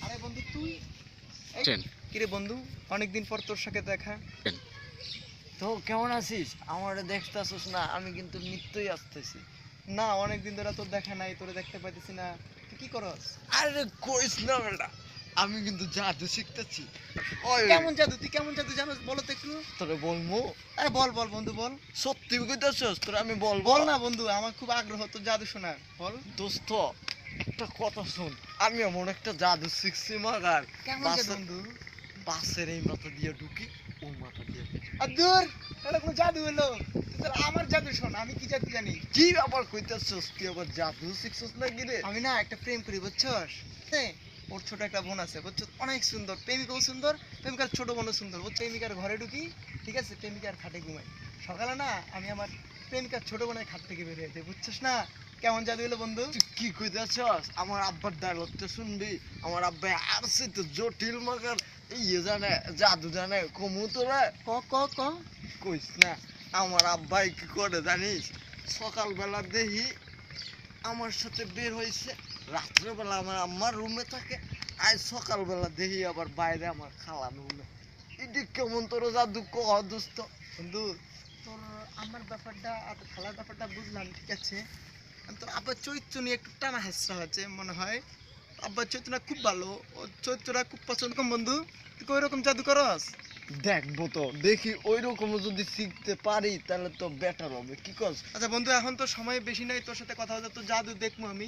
আরে বন্ধু তুই কিরে বন্ধু, অনেকদিন পর তোর সাথে দেখা। তো কেমন আছিস? আমার দেখতেছিস না, আমি কিন্তু নিত্যই আসতেছি। না, অনেকদিন ধরে তোর দেখা নাই, তোরে দেখতে পাইতেছি না। তুই কি করস? আরে কইস না বেটা, আমি কিন্তু জাদু শিখতেছি। কেমন জাদু? তুই কেমন জাদু জানোস বলো তো একটু। তোরে বলবো? আরে বল বল বন্ধু বল। সত্যি কইতাছস? তোরে আমি বলবো? বল না বন্ধু, আমার খুব আগ্রহ তোর জাদু শোনার, বল। দোস্ত একটা কথা শুন, আমি এমন একটা জাদু শিখছি মাগার। কেমন জাদু বন্ধু? বাসের এই মাথা দিয়ে ঢুকি, ওই মাথা দিয়ে বের। আর দূর, এটা কোনো জাদু হলো? তুই তাহলে আমার জাদু শোন, আমি কি জাদু জানি। কি ব্যাপার কইতাছস? তুই আবার জাদু শিখছস নাকি রে? আমি না একটা প্রেম করি বুঝছস। হ্যাঁ, ওর ছোট একটা বোন আছে বুঝছস, অনেক সুন্দর, প্রেমিকাও সুন্দর, প্রেমিকার ছোট বোনও সুন্দর। ও প্রেমিকার ঘরে ঢুকি, ঠিক আছে, প্রেমিকার খাটে ঘুমাই। সকালে না আমি আমার প্রেমিকার ছোট বোনের খাট থেকে বের হয়ে যাই, বুঝছস না? কেমন জাদু হলো বন্ধু? তুই কি কইতাছস? আমার আব্বার ডায়লগটা শুনবি? আমার আব্বা আর সে তো জটিল মাগার ইয়ে জানে, জাদু জানে। কমু তোরা ক ক ক কইস না। আমার আব্বাই কি করে জানিস? সকালবেলা দেখি আমার সাথে বের হয়েছে, রাত্রেবেলা আমার আম্মার রুমে থাকে, আজ সকালবেলা দেখি আবার বাইরে আমার খালার রুমে। এটি কেমন তোর জাদু কহ দোস্ত? বন্ধু, তোর আমার ব্যাপারটা আর তোর খালার ব্যাপারটা বুঝলাম, ঠিক আছে। তোর আব্বার চরিত্র নিয়ে একটু টানা হেসরা হচ্ছে মনে হয়। আব্বার চরিত্রটা খুব ভালো, ওর চরিত্রটা খুব পছন্দ কম। বন্ধু, তুই ওই রকম জাদু করস? দেখবো তো, দেখি ওই রকম যদি শিখতে পারি তাহলে তো বেটার হবে। কি কস? আচ্ছা বন্ধু, এখন তো সময় বেশি নাই তোর সাথে কথা বলতে, তো জাদু দেখবো আমি।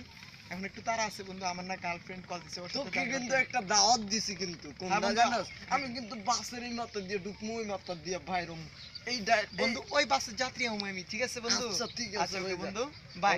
এখন একটু তাড়া আছে বন্ধু, আমার না গার্লফ্রেন্ড কল দিছে, ওর সাথে তোকে দেখা কিন্তু করতে। একটা দাওয়াত দিছি, কিন্তু হ্যাঁ কোনটা বন্ধু, জানাস? আমি কিন্তু বাসের এই মাথা দিয়ে ঢুকবো, ওই মাথা দিয়ে বাইরম। এই বন্ধু ওই বাসের যাত্রী আমি, ঠিক আছে বন্ধু? আচ্ছা ঠিক আচ্ছা আছে ওকে ওই বন্ধু, বাই।